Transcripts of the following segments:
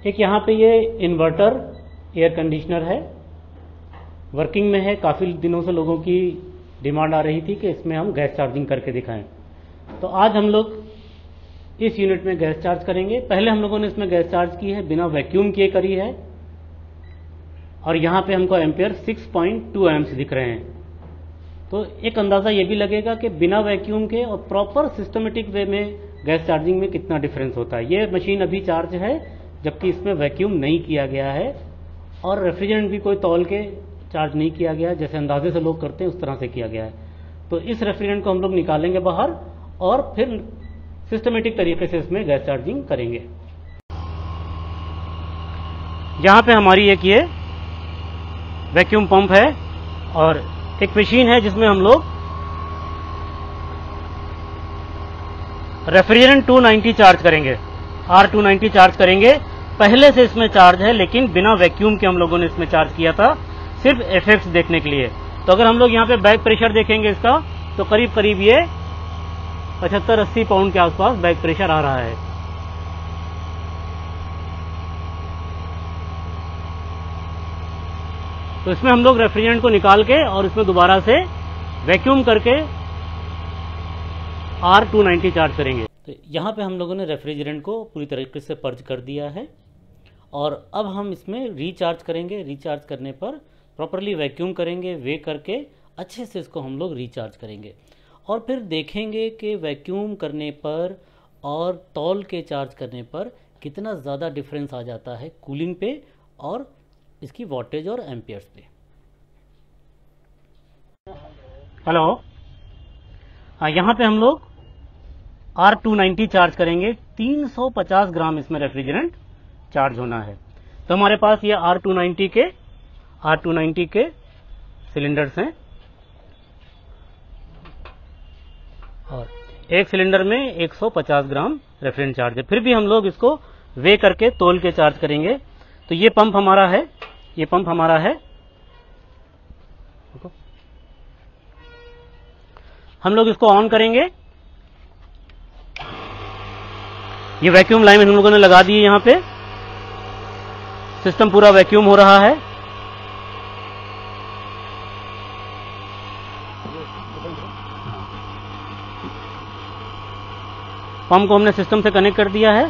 एक यहाँ पे ये इन्वर्टर एयर कंडीशनर है, वर्किंग में है। काफ़ी दिनों से लोगों की डिमांड आ रही थी कि इसमें हम गैस चार्जिंग करके दिखाएं। तो आज हम लोग इस यूनिट में गैस चार्ज करेंगे। पहले हम लोगों ने इसमें गैस चार्ज की है, बिना वैक्यूम किए करी है, और यहाँ पे हमको एम्पियर 6.2 एम्प्स दिख रहे हैं। तो एक अंदाज़ा ये भी लगेगा कि बिना वैक्यूम के और प्रॉपर सिस्टमेटिक वे में गैस चार्जिंग में कितना डिफरेंस होता है। ये मशीन अभी चार्ज है, जबकि इसमें वैक्यूम नहीं किया गया है, और रेफ्रिजरेंट भी कोई तौल के चार्ज नहीं किया गया है, जैसे अंदाजे से लोग करते हैं उस तरह से किया गया है। तो इस रेफ्रिजरेंट को हम लोग निकालेंगे बाहर और फिर सिस्टमेटिक तरीके से इसमें गैस चार्जिंग करेंगे। यहाँ पे हमारी एक ये वैक्यूम पंप है और एक मशीन है जिसमें हम लोग रेफ्रिजरेंट 290 चार्ज करेंगे, R290 चार्ज करेंगे। पहले से इसमें चार्ज है, लेकिन बिना वैक्यूम के हम लोगों ने इसमें चार्ज किया था, सिर्फ इफेक्ट्स देखने के लिए। तो अगर हम लोग यहाँ पे बैक प्रेशर देखेंगे इसका, तो करीब करीब ये 75-80 पाउंड के आसपास बैक प्रेशर आ रहा है। तो इसमें हम लोग रेफ्रिजरेंट को निकाल के और इसमें दोबारा से वैक्यूम करके R290 चार्ज करेंगे। तो यहाँ पे हम लोगों ने रेफ्रिजरेंट को पूरी तरीके से पर्ज कर दिया है और अब हम इसमें रिचार्ज करेंगे। रिचार्ज करने पर प्रॉपरली वैक्यूम करेंगे, वे करके अच्छे से इसको हम लोग रिचार्ज करेंगे और फिर देखेंगे कि वैक्यूम करने पर और तौल के चार्ज करने पर कितना ज़्यादा डिफरेंस आ जाता है कूलिंग पे और इसकी वॉटेज और एम्पियर्स पे। हेलो, यहाँ पे हम लोग R290 चार्ज करेंगे। 350 ग्राम इसमें रेफ्रिजरेंट चार्ज होना है। तो हमारे पास ये R290 के सिलेंडर्स हैं और एक सिलेंडर में 150 ग्राम रेफ्रिजरेंट चार्ज है। फिर भी हम लोग इसको वे करके तोल के चार्ज करेंगे। तो ये पंप हमारा है, ये पंप हमारा है। हम लोग इसको ऑन करेंगे। ये वैक्यूम लाइन हम लोगों ने लगा दी है। यहाँ पे सिस्टम पूरा वैक्यूम हो रहा है। पंप को हमने सिस्टम से कनेक्ट कर दिया है।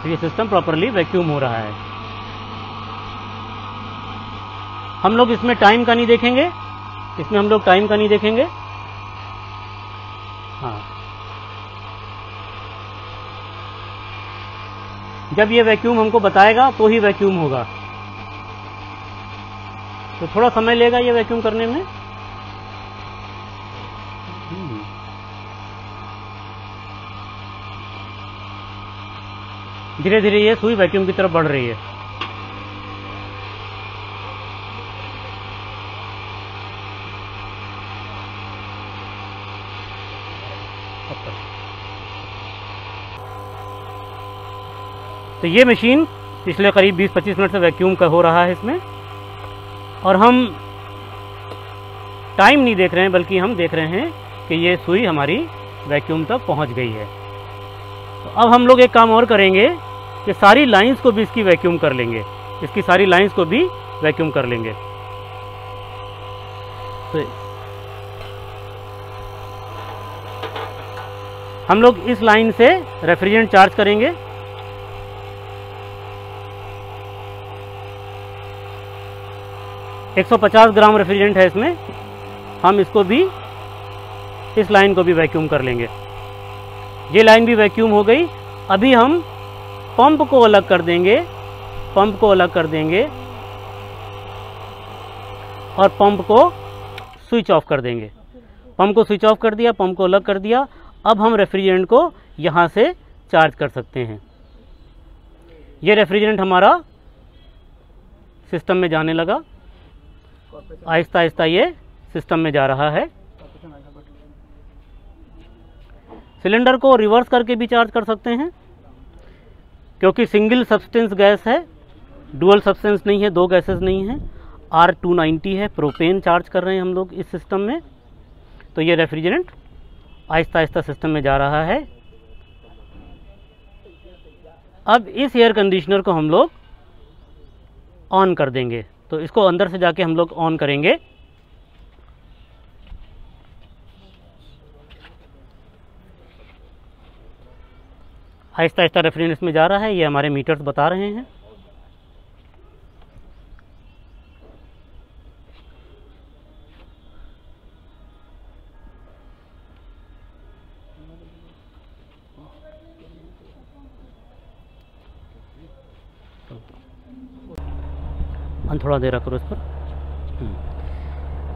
ये सिस्टम प्रॉपरली वैक्यूम हो रहा है। हम लोग इसमें टाइम का नहीं देखेंगे, इसमें हम लोग टाइम का नहीं देखेंगे। हाँ, जब ये वैक्यूम हमको बताएगा तो ही वैक्यूम होगा। तो थोड़ा समय लेगा ये वैक्यूम करने में। धीरे धीरे ये सुई वैक्यूम की तरफ बढ़ रही है। तो ये मशीन पिछले करीब 20-25 मिनट से वैक्यूम का हो रहा है इसमें, और हम टाइम नहीं देख रहे हैं, बल्कि हम देख रहे हैं कि ये सुई हमारी वैक्यूम तक पहुंच गई है। तो अब हम लोग एक काम और करेंगे कि सारी लाइंस को भी इसकी वैक्यूम कर लेंगे, इसकी सारी लाइंस को भी वैक्यूम कर लेंगे। तो हम लोग इस लाइन से रेफ्रिजरेंट चार्ज करेंगे। एक 150 ग्राम रेफ्रिजरेंट है इसमें। हम इसको भी, इस लाइन को भी वैक्यूम कर लेंगे। ये लाइन भी वैक्यूम हो गई। अभी हम पंप को अलग कर देंगे, पंप को अलग कर देंगे और पंप को स्विच ऑफ कर देंगे। पंप को स्विच ऑफ कर दिया, पंप को अलग कर दिया। अब हम रेफ्रिजरेंट को यहाँ से चार्ज कर सकते हैं। ये रेफ्रिजरेंट हमारा सिस्टम में जाने लगा, आहिस्ता आहिस्ता ये सिस्टम में जा रहा है। सिलेंडर को रिवर्स करके भी चार्ज कर सकते हैं, क्योंकि सिंगल सब्सटेंस गैस है, डुअल सब्सटेंस नहीं है, दो गैसेस नहीं है। R290 है, प्रोपेन चार्ज कर रहे हैं हम लोग इस सिस्टम में। तो ये रेफ्रिजरेंट आहिस्ता आहिस्ता सिस्टम में जा रहा है। अब इस एयर कंडीशनर को हम लोग ऑन कर देंगे, तो इसको अंदर से जाके हम लोग ऑन करेंगे। आहिस्ता आहिस्ता रेफ्रिजरेंट इसमें जा रहा है, ये हमारे मीटर्स बता रहे हैं। थोड़ा देर रखो इस पर।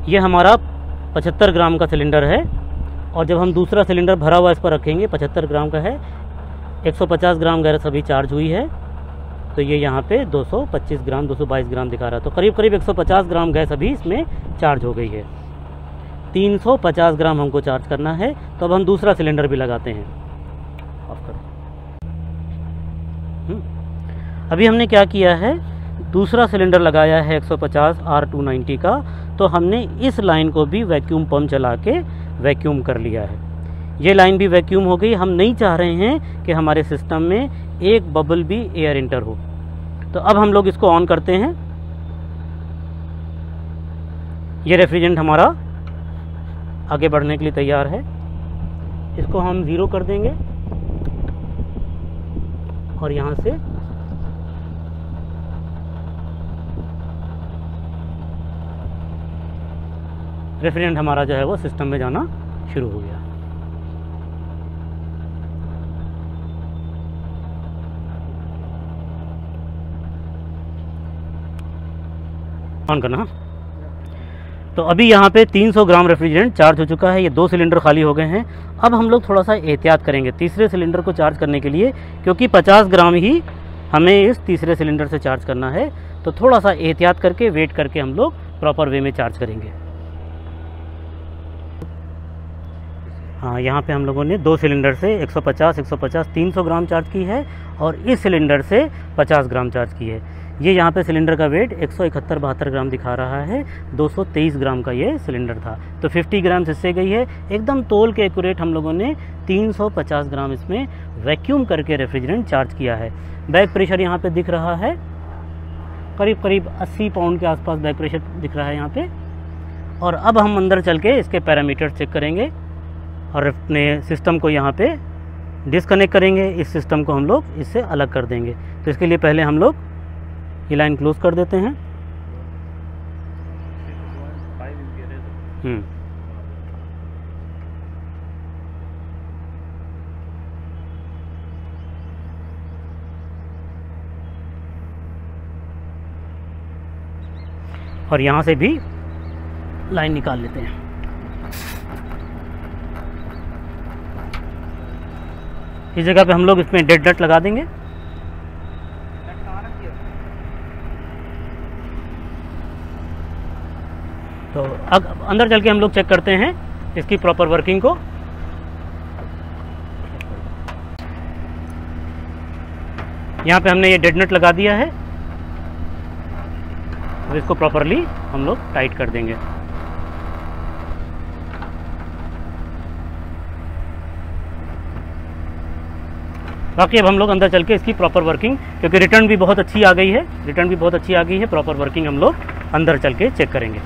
ये हमारा 75 ग्राम का सिलेंडर है, और जब हम दूसरा सिलेंडर भरा हुआ इस पर रखेंगे, 75 ग्राम का है, 150 ग्राम गैस अभी चार्ज हुई है, तो ये यहाँ पे 225 ग्राम 222 ग्राम दिखा रहा है, तो करीब करीब 150 ग्राम गैस अभी इसमें चार्ज हो गई है। 350 ग्राम हमको चार्ज करना है, तो अब हम दूसरा सिलेंडर भी लगाते हैं। ऑफ कर। अभी हमने क्या किया है, दूसरा सिलेंडर लगाया है 150 R290 का, तो हमने इस लाइन को भी वैक्यूम पंप चला के वैक्यूम कर लिया है। ये लाइन भी वैक्यूम हो गई। हम नहीं चाह रहे हैं कि हमारे सिस्टम में एक बबल भी एयर इंटर हो, तो अब हम लोग इसको ऑन करते हैं। ये रेफ्रिजरेंट हमारा आगे बढ़ने के लिए तैयार है। इसको हम 0 कर देंगे और यहाँ से रेफ्रिजरेंट हमारा जो है वो सिस्टम में जाना शुरू हो गया। ऑन करना। तो अभी यहाँ पे 300 ग्राम रेफ्रिजरेंट चार्ज हो चुका है। ये 2 सिलेंडर खाली हो गए हैं। अब हम लोग थोड़ा सा एहतियात करेंगे तीसरे सिलेंडर को चार्ज करने के लिए, क्योंकि 50 ग्राम ही हमें इस तीसरे सिलेंडर से चार्ज करना है। तो थोड़ा सा एहतियात करके वेट करके हम लोग प्रॉपर वे में चार्ज करेंगे। हाँ, यहाँ पे हम लोगों ने 2 सिलेंडर से 150 300 ग्राम चार्ज की है, और इस सिलेंडर से 50 ग्राम चार्ज की है। ये यहाँ पे सिलेंडर का वेट 171-72 ग्राम दिखा रहा है। 223 ग्राम का ये सिलेंडर था, तो 50 ग्राम इससे गई है। एकदम तोल के एक्यूरेट हम लोगों ने 350 ग्राम इसमें वैक्यूम करके रेफ्रिजरेंट चार्ज किया है। बैक प्रेशर यहाँ पे दिख रहा है, करीब करीब 80 पाउंड के आसपास बैक प्रेशर दिख रहा है यहाँ पे। और अब हम अंदर चल के इसके पैरामीटर चेक करेंगे और अपने सिस्टम को यहाँ पे डिस्कनेक्ट करेंगे। इस सिस्टम को हम लोग इससे अलग कर देंगे। तो इसके लिए पहले हम लोग ये लाइन क्लोज कर देते हैं। और यहाँ से भी लाइन निकाल लेते हैं। इस जगह पे हम लोग इसमें डेड नट लगा देंगे। तो अब अंदर चल के हम लोग चेक करते हैं इसकी प्रॉपर वर्किंग को। यहाँ पे हमने ये डेड नट लगा दिया है, तो इसको प्रॉपरली हम लोग टाइट कर देंगे। बाकी अब हम लोग अंदर चल के इसकी प्रॉपर वर्किंग, क्योंकि रिटर्न भी बहुत अच्छी आ गई है, प्रॉपर वर्किंग हम लोग अंदर चल के चेक करेंगे।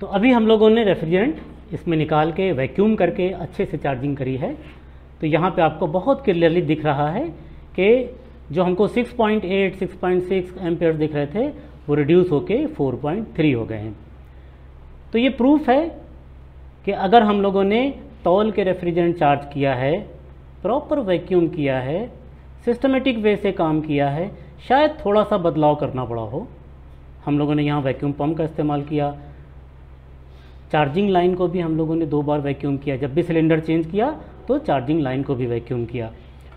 तो अभी हम लोगों ने रेफ्रिजरेंट इसमें निकाल के वैक्यूम करके अच्छे से चार्जिंग करी है। तो यहाँ पे आपको बहुत क्लियरली दिख रहा है कि जो हमको 6.8 6.6 एम्पेयर दिख रहे थे वो रिड्यूस होके 4.3 हो गए हैं। तो ये प्रूफ है कि अगर हम लोगों ने तौल के रेफ्रिजरेंट चार्ज किया है, प्रॉपर वैक्यूम किया है, सिस्टमेटिक वे से काम किया है, शायद थोड़ा सा बदलाव करना पड़ा हो। हम लोगों ने यहाँ वैक्यूम पंप का इस्तेमाल किया, चार्जिंग लाइन को भी हम लोगों ने 2 बार वैक्यूम किया। जब भी सिलेंडर चेंज किया तो चार्जिंग लाइन को भी वैक्यूम किया।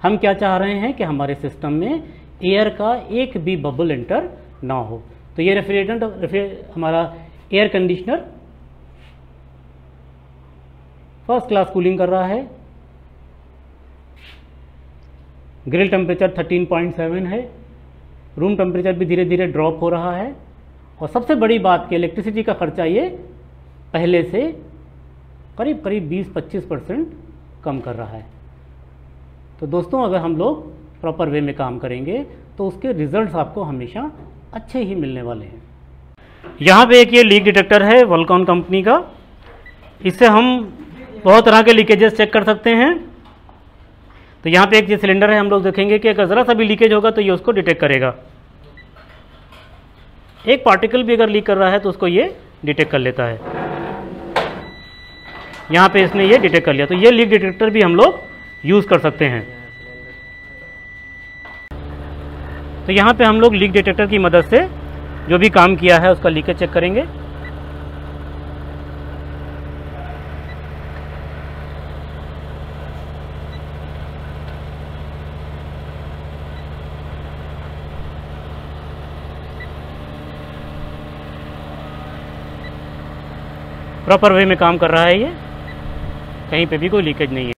हम क्या चाह रहे हैं कि हमारे सिस्टम में एयर का एक भी बबल एंटर ना हो। तो ये रेफ्रिजरेंट हमारा air conditioner first class cooling कर रहा है। ग्रिल टेम्परेचर 13.7 है। रूम टेम्परेचर भी धीरे धीरे ड्रॉप हो रहा है। और सबसे बड़ी बात कि इलेक्ट्रिसिटी का खर्चा ये पहले से करीब करीब 20-25% कम कर रहा है। तो दोस्तों, अगर हम लोग प्रॉपर वे में काम करेंगे तो उसके रिजल्ट्स आपको हमेशा अच्छे ही मिलने वाले हैं। यहाँ पे एक ये लीक डिटेक्टर है वॉलकॉन कंपनी का। इससे हम बहुत तरह के लीकेजेस चेक कर सकते हैं। तो यहाँ पे एक ये सिलेंडर है, हम लोग देखेंगे कि अगर ज़रा सा भी लीकेज होगा तो ये उसको डिटेक्ट करेगा। एक पार्टिकल भी अगर लीक कर रहा है तो उसको ये डिटेक्ट कर लेता है। यहाँ पे इसने ये डिटेक्ट कर लिया। तो ये लीक डिटेक्टर भी हम लोग यूज़ कर सकते हैं। तो यहाँ पे हम लोग लीक डिटेक्टर की मदद से जो भी काम किया है उसका लीकेज चेक करेंगे। प्रॉपर वे में काम कर रहा है ये, कहीं पे भी कोई लीकेज नहीं है।